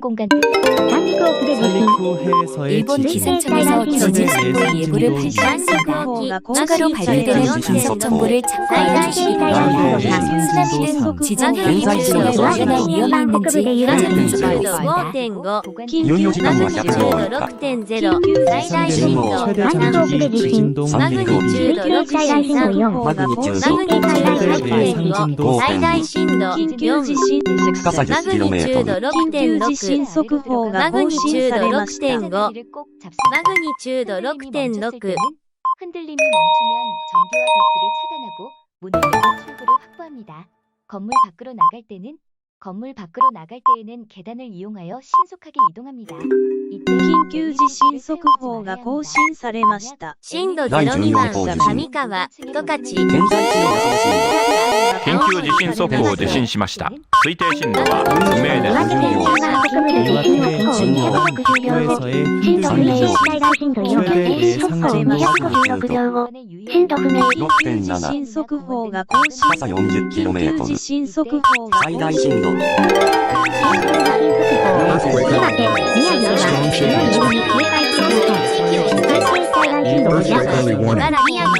공간 등 살리쿠 해에서의 일본 지진, 기상청에서 지진 속보 예보를 발표했습니다. 추가로 발표되는 분석 정보를 참고해 주시기 바랍니다. 쓰나미 등 지진 해일 발생에 얼마나 위험이 있는지 현재 분석하고 있습니다. 猶予時間は100秒以下。 最大震度최대 전기 진동マグニチュード6.3マグニチューマグニチュード最6.5最大震度4深さマグニチュード 10km。 6.6速報がマグ更ニチュード新されました。 6.5マグニチュード 6.6 흔들림이 멈추면 전기와 가스를 차단하고 문을 열고 출구를 확보합니다. 건물 밖으로 나갈 때에는 계단을 이용하여 신속하게 이동합니다. 이때 緊急地震速報が更新されました。震度0未満上川十勝現在地の予想震度。緊急地震速報を受信しました。推定震度は不明です。岩手震度北部에서의 흔들림 최대 예상 진도 地震速報が更新。深さ 40km。 地震速報が最大震度。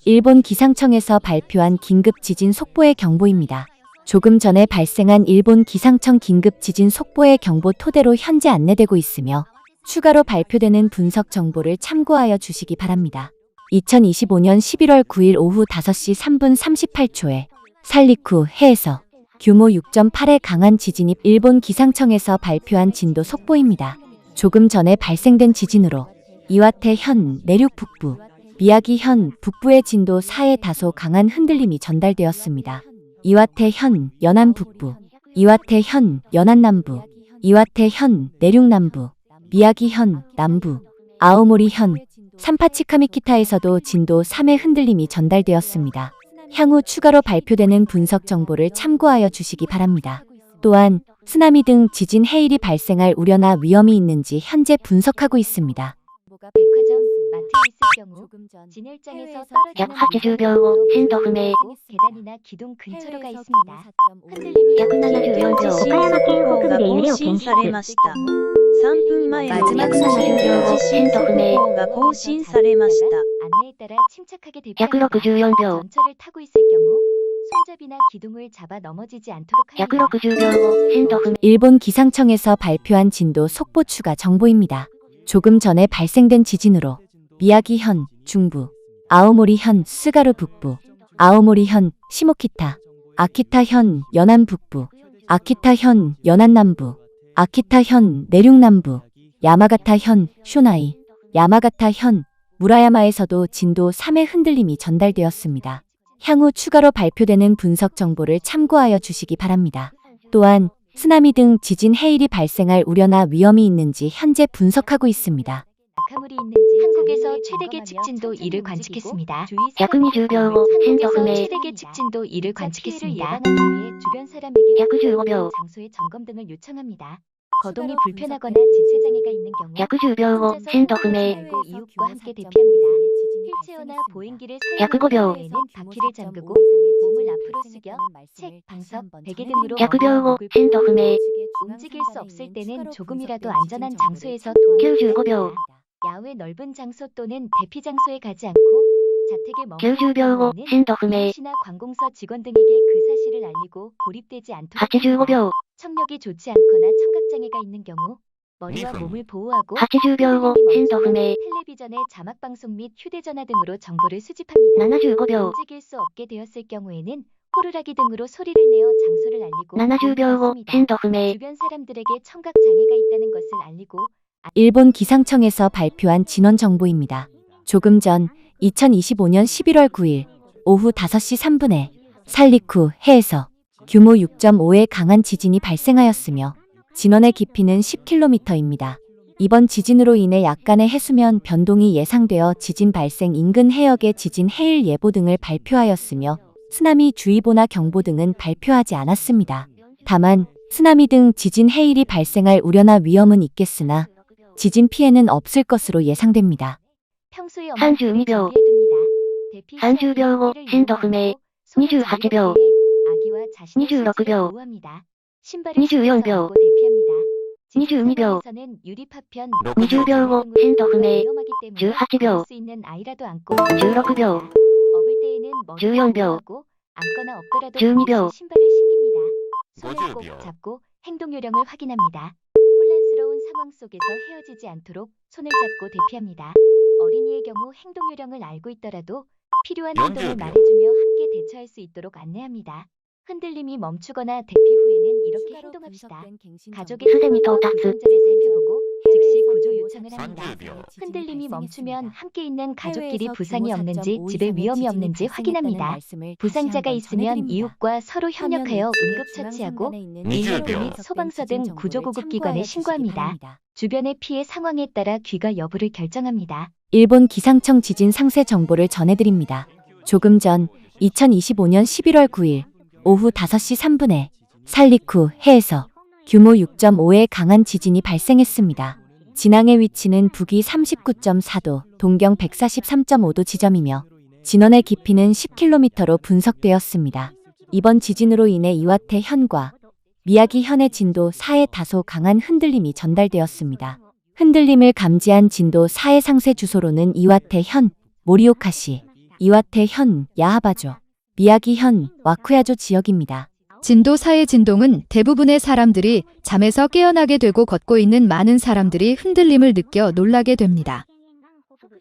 일본 기상청에서 발표한 긴급 지진 속보의 경보입니다. 조금 전에 발생한 일본 기상청 긴급 지진 속보의 경보 토대로 현재 안내되고 있으며 추가로 발표되는 분석 정보를 참고하여 주시기 바랍니다. 2025년 11월 9일 오후 5시 3분 38초에 살리쿠 해에서 규모 6.8의 강한 지진이 일본 기상청에서 발표한 진도 속보입니다. 조금 전에 발생된 지진으로 이와테 현 내륙 북부, 미야기 현 북부의 진도 4의 다소 강한 흔들림이 전달되었습니다. 이와테 현 연안 북부, 이와테 현 연안 남부, 이와테 현 내륙 남부, 미야기 현 남부, 아오모리 현 산파치카미키타에서도 진도 3의 흔들림이 전달되었습니다. 향후 추가로 발표되는 분석 정보를 참고하여 주시기 바랍니다. 또한 쓰나미 등 지진 해일이 발생할 우려나 위험이 있는지 현재 분석하고 있습니다. 백화점, 마트에 있을 경우 진열장에서 떨어지는 180秒を震度不明 계단이나 기둥 근처로 가 있습니다. 흔들림이 174秒地震速報が更新されました。3分前の170秒を震度不明速報が更新されました。 안내에 따라 침착하게 대피합니다. 164秒 전철을 타고 있을 경우 손잡이나 기둥을 잡아 넘어지지 않도록 합니다. 160秒を震度不明 일본 기상청에서 발표한 진도 속보 추가 정보입니다. 조금 전에 발생된 지진으로 미야기 현 중부, 아오모리 현 스가루 북부, 아오모리 현 시모키타, 아키타 현 연안 북부, 아키타 현 연안 남부, 아키타 현 내륙 남부, 야마가타 현 쇼나이, 야마가타 현 무라야마에서도 진도 3의 흔들림이 전달되었습니다. 향후 추가로 발표되는 분석 정보를 참고하여 주시기 바랍니다. 또한 쓰나미 등 지진 해일이 발생할 우려나 위험이 있는지 현재 분석하고 있습니다. 낙하물이 있는지 한국에서 최대계 측진도 2를 관측했습니다. 120秒を震度不 한국에서 明 최대계 측진도 2를 관측했습니다. 주변 사람에게 115秒 장소의 점검 등을 요청합니다. 거동이 불편하거나 지체 장애가 있는 경우 110秒を震度不明 말고 이웃과 함께 대피합니다. 휠체어나 보행기를 105秒 사용할 때에는 바퀴를 잠그고 몸을 앞으로 숙여 책, 방석, 베개 등으로 100秒を震度不明 움직일 수 없을 때는 조금이라도 안전한 장소에서 도움을 95秒 야외 넓은 장소 또는 대피 장소에 가지 않고 자택에 머무는 90秒を 경우에는 震度不明 시나 관공서 직원등에게 그 사실을 알리고 고립되지 않도록 85秒 청력이 좋지 않거나 청각장애가 있는 경우 머리와 몸을 보호하고 80秒を震度不明 텔레비전의 자막방송 및 휴대전화 등으로 정보를 수집합니다. 75秒 움직일 수 없게 되었을 경우에는 호루라기 등으로 소리를 내어 장소를 알리고 70秒を 있습니다. 震度不明 주변 사람들에게 청각 장애가 있다는 것을 알리고 일본 기상청에서 발표한 진원 정보입니다. 조금 전 2025년 11월 9일 오후 5시 3분에 살리쿠 해에서 규모 6.5의 강한 지진이 발생하였으며 진원의 깊이는 10km입니다. 이번 지진으로 인해 약간의 해수면 변동이 예상되어 지진 발생 인근 해역의 지진 해일 예보 등을 발표하였으며 쓰나미 주의보나 경보 등은 발표하지 않았습니다. 다만 쓰나미 등 지진 해일이 발생할 우려나 위험은 있겠으나 지진 피해는 없을 것으로 예상됩니다. 평소에 32秒 30秒を震度不明28秒 26秒 24秒22秒 지상에서는 유리 파편 20秒後震度不明 위험하기 때문에 18秒 수 있는 아이라도 안고 16秒 업을 때에는 머리를 14秒 하고 앉거나 엎더라도 12秒 반드시 신발을 신깁니다. 손을 50 꼭 秒 잡고 행동 요령을 확인합니다. 혼란스러운 상황 속에서 헤어지지 않도록 손을 잡고 대피합니다. 어린이의 경우 행동 요령을 알고 있더라도 필요한 40 행동을 秒 말해주며 함께 대처할 수 있도록 안내합니다. 흔들림이 멈추거나 대피 후에는 이렇게 추가로 행동합시다. 분석된 갱신 가족의 수댕이 상황과 더 닥스. 구성자를 살펴보고 즉시 구조 요청을 합니다. 30秒 흔들림이 멈추면 함께 있는 가족끼리 해외에서 부상이 규모 없는지 4.5 집에 이상의 위험이 지진이 없는지 확인합니다. 발생했다는 말씀을 다시 부상자가 한번 있으면 전해드립니다. 이웃과 서로 협력하여 화면 응급 우측에 처치하고 중앙선관에 있는 20 119 秒 및 소방서 등 지진 구조구급 정보를 기관에 참고하여 주시기 신고합니다. 바랍니다. 주변의 피해 상황에 따라 귀가 여부를 결정합니다. 일본 기상청 지진 상세 정보를 전해드립니다. 조금 전 2025년 11월 9일 오후 5시 3분에 살리쿠 해에서 규모 6.5의 강한 지진이 발생했습니다. 진앙의 위치는 북위 39.4도, 동경 143.5도 지점이며 진원의 깊이는 10km로 분석되었습니다. 이번 지진으로 인해 이와테 현과 미야기 현의 진도 4의 다소 강한 흔들림이 전달되었습니다. 흔들림을 감지한 진도 4의 상세 주소로는 이와테 현, 모리오카시, 이와테 현, 야하바조, 미야기 현, 와쿠야조 지역입니다. 진도 4의 진동은 대부분의 사람들이 잠에서 깨어나게 되고 걷고 있는 많은 사람들이 흔들림을 느껴 놀라게 됩니다.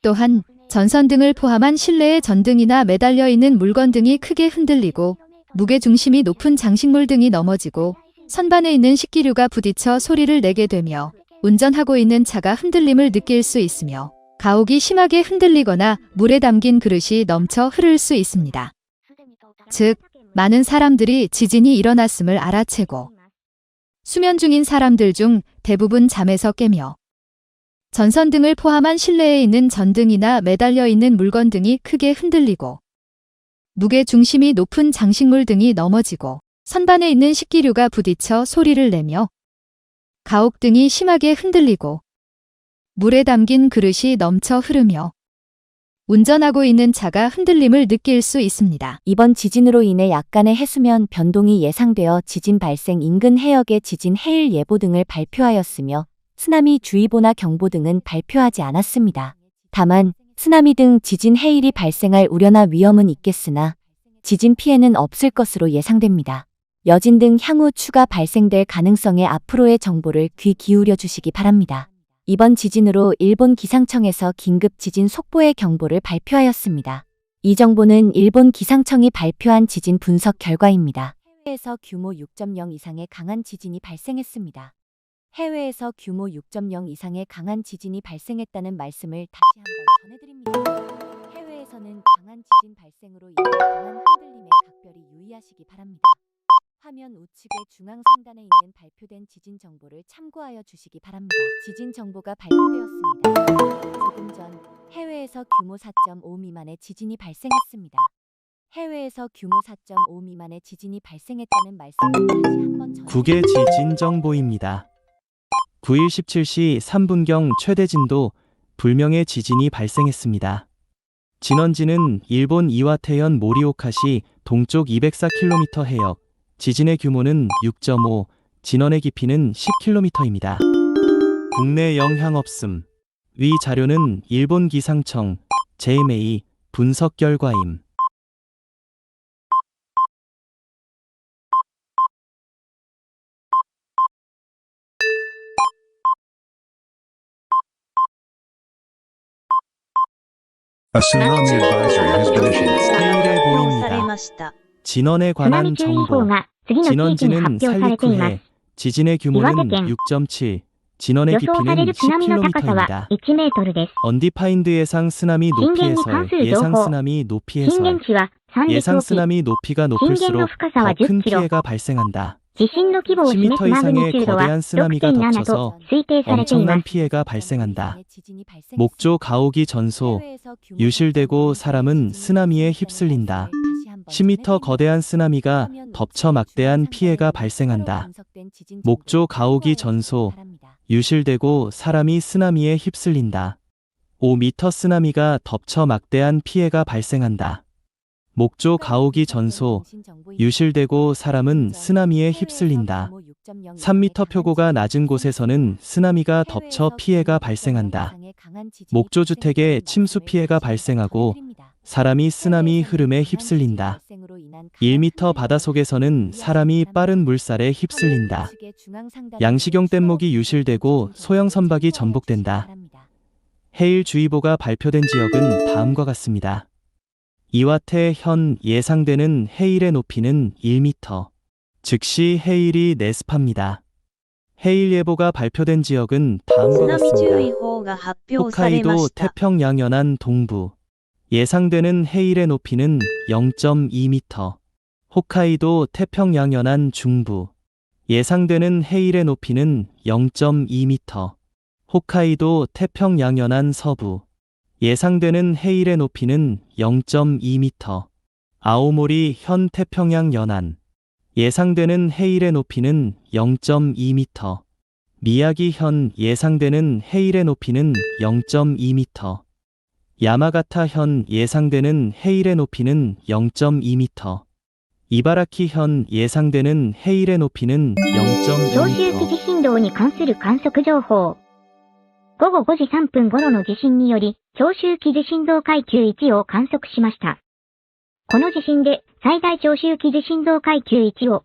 또한 전선 등을 포함한 실내의 전등이나 매달려 있는 물건 등이 크게 흔들리고 무게 중심이 높은 장식물 등이 넘어지고 선반에 있는 식기류가 부딪혀 소리를 내게 되며 운전하고 있는 차가 흔들림을 느낄 수 있으며 가옥이 심하게 흔들리거나 물에 담긴 그릇이 넘쳐 흐를 수 있습니다. 즉, 많은 사람들이 지진이 일어났음을 알아채고 수면 중인 사람들 중 대부분 잠에서 깨며 전선 등을 포함한 실내에 있는 전등이나 매달려 있는 물건 등이 크게 흔들리고 무게 중심이 높은 장식물 등이 넘어지고 선반에 있는 식기류가 부딪혀 소리를 내며 가옥 등이 심하게 흔들리고 물에 담긴 그릇이 넘쳐 흐르며 운전하고 있는 차가 흔들림을 느낄 수 있습니다. 이번 지진으로 인해 약간의 해수면 변동이 예상되어 지진 발생 인근 해역에 지진 해일 예보 등을 발표하였으며 쓰나미 주의보나 경보 등은 발표하지 않았습니다. 다만 쓰나미 등 지진 해일이 발생할 우려나 위험은 있겠으나 지진 피해는 없을 것으로 예상됩니다. 여진 등 향후 추가 발생될 가능성에 앞으로의 정보를 귀 기울여 주시기 바랍니다. 이번 지진으로 일본 기상청에서 긴급 지진 속보의 경보를 발표하였습니다. 이 정보는 일본 기상청이 발표한 지진 분석 결과입니다. 해외에서 규모 6.0 이상의 강한 지진이 발생했습니다. 해외에서 규모 6.0 이상의 강한 지진이 발생했다는 말씀을 다시 한번 전해드립니다. 해외에서는 강한 지진 발생으로 인한 강한 흔들림에 각별히 유의하시기 바랍니다. 화면 우측의 중앙 상단에 있는 발표된 지진 정보를 참고하여 주시기 바랍니다. 지진 정보가 발표되었습니다. 조금 전 해외에서 규모 4.5 미만의 지진이 발생했습니다. 해외에서 규모 4.5 미만의 지진이 발생했다는 말씀을 다시 한번 전해드립니다. 국외 지진 정보입니다. 9일 17시 3분경 최대 진도 불명의 지진이 발생했습니다. 진원지는 일본 이와테현 모리오카시 동쪽 204km 해역, 지진의 규모는 6.5, 진원의 깊이는 10km입니다. 국내 영향 없음. 위 자료는 일본 기상청 JMA 분석 결과임. A tsunami advisory has been issued. 해일에 보입니다. 진원에 관한 정보. 진원지는 살리쿠해, 지진의 규모는 6.7, 진원의 깊이는 10km입니다. 언디파인드 예상 쓰나미 높이 해설, 예상 쓰나미 높이 해설. 예상 쓰나미 높이가 높을수록 더 큰 피해가 발생한다. 10m 이상의 거대한 쓰나미가 덮쳐서 엄청난 피해가 발생한다. 목조 가오기 전소, 유실되고 사람은 쓰나미에 휩쓸린다. 10m 거대한 쓰나미가 덮쳐 막대한 피해가 발생한다. 목조 가오기 전소, 유실되고 사람이 쓰나미에 휩쓸린다. 5m 쓰나미가 덮쳐 막대한 피해가 발생한다. 목조 가오기 전소, 유실되고 사람은 쓰나미에 휩쓸린다. 3m 표고가 낮은 곳에서는 쓰나미가 덮쳐 피해가 발생한다. 목조주택에 침수 피해가 발생하고 사람이 쓰나미 흐름에 휩쓸린다. 1m 바닷속에서는 사람이 빠른 물살에 휩쓸린다. 양식용 뗏목이 유실되고 소형 선박이 전복된다. 해일주의보가 발표된 지역은 다음과 같습니다. 이와테 현 예상되는 해일의 높이는 1m. 즉시 해일이 내습합니다. 해일 예보가 발표된 지역은 다음과 같습니다. 홋카이도 태평양 연안 동부. 예상되는 해일의 높이는 0.2m. 홋카이도 태평양 연안 중부. 예상되는 해일의 높이는 0.2m. 홋카이도 태평양 연안 서부. 예상되는 해일의 높이는 0.2m. 아오모리 현 태평양 연안. 예상되는 해일의 높이는 0.2m. 미야기 현 예상되는 해일의 높이는 0.2m. 야마가타 현 예상되는 해일의 높이는 0.2m. 이바라키 현 예상되는 해일의 높이는 0.2m. 長周期地震動に関する観測情報。午後5時3分頃の地震により、長周期地震動階級1を観測しました。この地震で最大長周期地震動階級1を、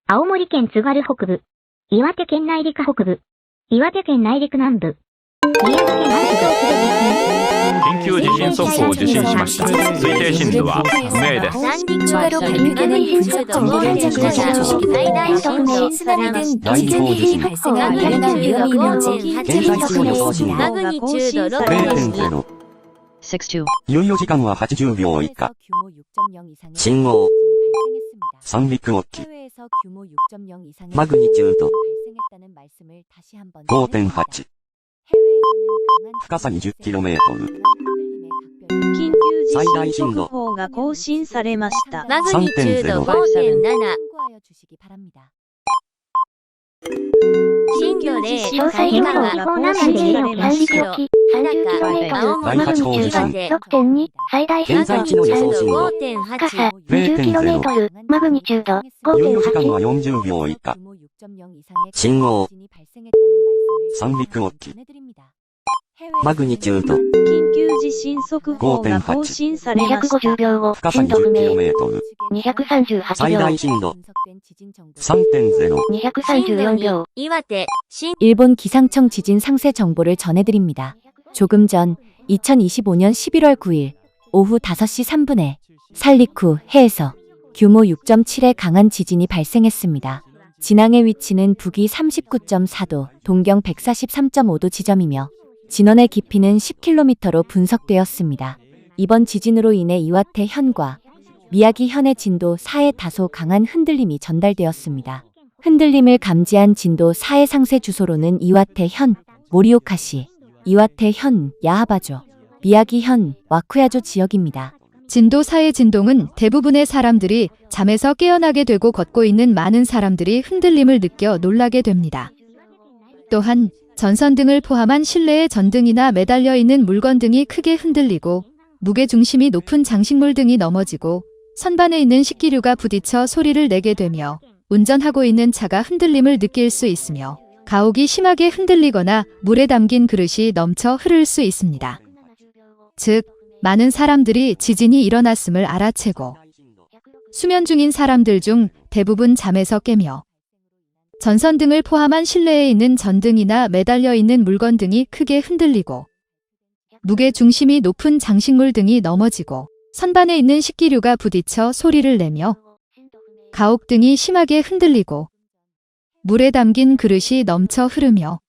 青森県津軽北部、岩手県内陸北部、岩手県内陸南部、宮城県南部とする地震。緊急地震速報を受信しました。推定震度は不明です。 추가로 발표되는 분석 정보를 참고하여 주시기 바랍니다. 쓰나미 등 지진 해일이 발생한 일어날 위험이 있는지 현재 분석하였습니다. 0.0。猶予時間は80秒以下。信号。三陸沖。マグニチュード。5.8。深さ 20km。緊急地震速報が更新されました。マグニチュード 5.7。震度0、詳細変更が更新されました。第8号地震。 6.2、最大震度現在地の予想震度。深さ 20km、マグニチュード猶予時間は5.8。 40秒以下。信号。三陸沖。マグニチュード。緊急地震速報が更新されました。250秒後、深さ震度不明。 20km。 238最秒。大震度。3.0。 234秒。 岩手、新 일본 기상청 지진 상세 정보를 전해드립니다. 조금 전 2025년 11월 9일 오후 5시 3분에 살리쿠 해에서 규모 6.7의 강한 지진이 발생했습니다. 진앙의 위치는 북위 39.4도, 동경 143.5도 지점이며 진원의 깊이는 10km로 분석되었습니다. 이번 지진으로 인해 이와테 현과 미야기 현의 진도 4의 다소 강한 흔들림이 전달되었습니다. 흔들림을 감지한 진도 4의 상세 주소로는 이와테 현, 모리오카시, 이와테 현, 야하바조, 미야기 현, 와쿠야조 지역입니다. 진도 4의 진동은 대부분의 사람들이 잠에서 깨어나게 되고 걷고 있는 많은 사람들이 흔들림을 느껴 놀라게 됩니다. 또한 전선 등을 포함한 실내의 전등이나 매달려 있는 물건 등이 크게 흔들리고 무게중심이 높은 장식물 등이 넘어지고 선반에 있는 식기류가 부딪혀 소리를 내게 되며 운전하고 있는 차가 흔들림을 느낄 수 있으며 가옥이 심하게 흔들리거나 물에 담긴 그릇이 넘쳐 흐를 수 있습니다. 즉, 많은 사람들이 지진이 일어났음을 알아채고 수면 중인 사람들 중 대부분 잠에서 깨며 전선 등을 포함한 실내에 있는 전등이나 매달려 있는 물건 등이 크게 흔들리고 무게 중심이 높은 장식물 등이 넘어지고 선반에 있는 식기류가 부딪혀 소리를 내며 가옥 등이 심하게 흔들리고 물에 담긴 그릇이 넘쳐 흐르며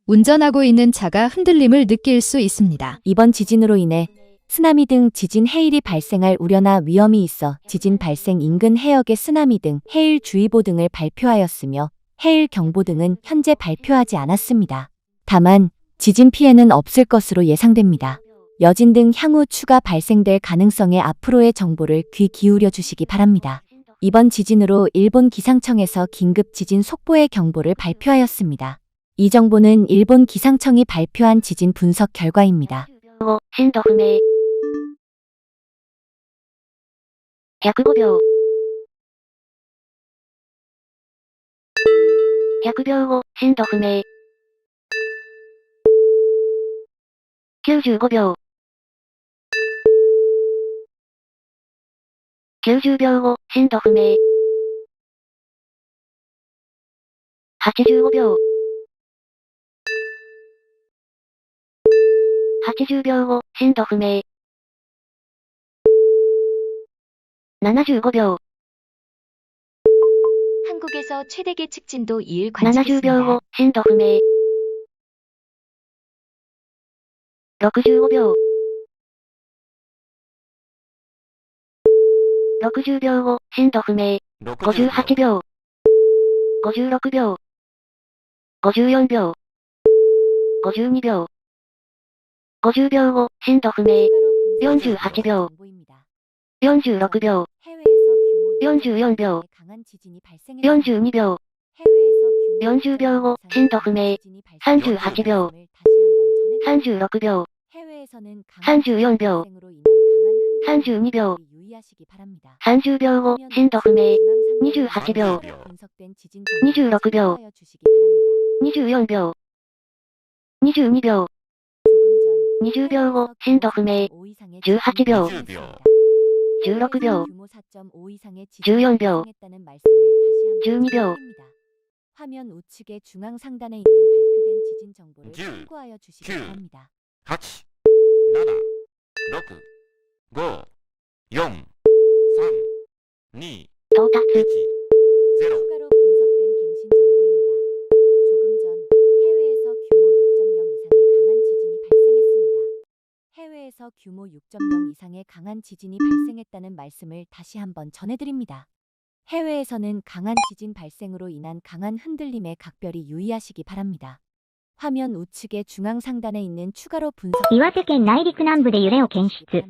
운전하고 있는 차가 흔들림을 느낄 수 있습니다. 이번 지진으로 인해 쓰나미 등 지진 해일이 발생할 우려나 위험이 있어 지진 발생 인근 해역에 쓰나미 등 해일주의보 등을 발표하였으며 해일경보 등은 현재 발표하지 않았습니다. 다만 지진 피해는 없을 것으로 예상됩니다. 여진 등 향후 추가 발생될 가능성에 앞으로의 정보를 귀 기울여 주시기 바랍니다. 이번 지진으로 일본 기상청에서 긴급 지진 속보의 경보를 발표하였습니다. 이 정보는 일본 기상청이 발표한 지진 분석 결과입니다. 震度不明。105秒。100秒後、震度不明。95秒。90秒後、震度不明。85秒。80秒後、震度不明。75秒。 한국에서 최대 계측 진도 2를 70秒 관측했습니다. 後、震度不明。65秒。60秒後、震度不明。58秒。56秒。54秒。52秒。50秒後、震度不明。48秒。46秒。44秒。42秒。40秒後、震度不明。38秒。36秒。34秒。32秒。30秒後、震度不明。28秒。26秒。24秒。22秒。20秒後、震度不明。18秒。16秒。14秒。12秒。 화면 우측의 중앙 상단에 있는 발표된 지진 정보를 참고하여 주시기 바랍니다. 8、7、6、5、4、3、2、到達。 1、0。 추가로 분석된 갱신 정보입니다. 조금 전 해외에서 규모 6.0 이상의 강한 지진이 발생했습니다. 해외에서 규모 6.0 이상의 강한 지진이 발생했다는 말씀을 다시 한번 전해드립니다. 해외에서는 강한 지진 발생으로 인한 강한 흔들림에 각별히 유의하시기 바랍니다. 화면 우측의 중앙 상단에 있는 추가로 분석 岩手県内陸南部で揺れを検出。